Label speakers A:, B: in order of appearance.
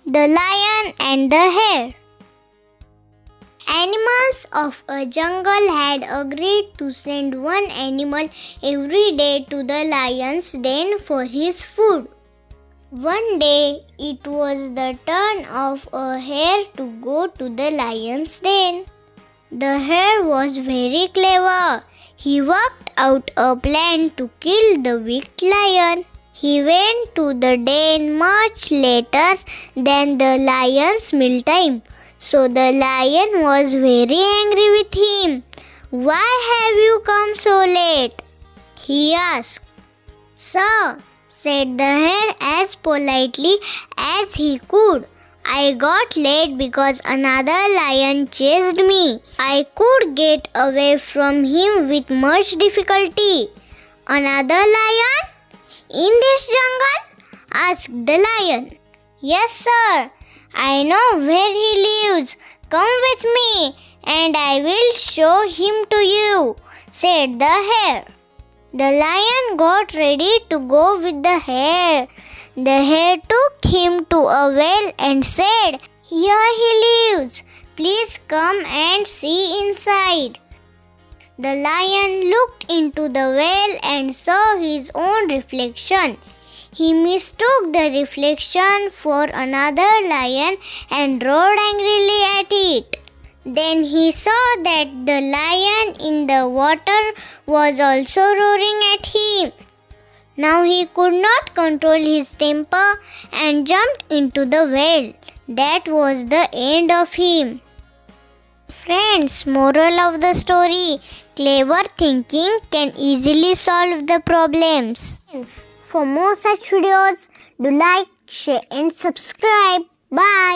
A: The Lion and the Hare. Animals of a jungle had agreed to send one animal every day to the lion's den for his food. One day, it was the turn of a hare to go to the lion's den. The hare was very clever. He worked out a plan to kill the weak lion. He went to the den much later than the lion's mealtime. So the lion was very angry with him. "Why have you come so late?" he asked. "Sir," said the hare as politely as he could, "I got late because another lion chased me. I could get away from him with much difficulty." "Another lion? In this jungle?" asked the lion. "Yes, sir. I know where he lives. Come with me, and I will show him to you," said the hare. The lion got ready to go with the hare. The hare took him to a well and said, "Here he lives. Please come and see inside." The lion looked into the well and saw his own reflection. He mistook the reflection for another lion and roared angrily at it. Then he saw that the lion in the water was also roaring at him. Now he could not control his temper and jumped into the well. That was the end of him. Friends, moral of the story: clever thinking can easily solve the problems. For more such videos, do like, share and subscribe. Bye.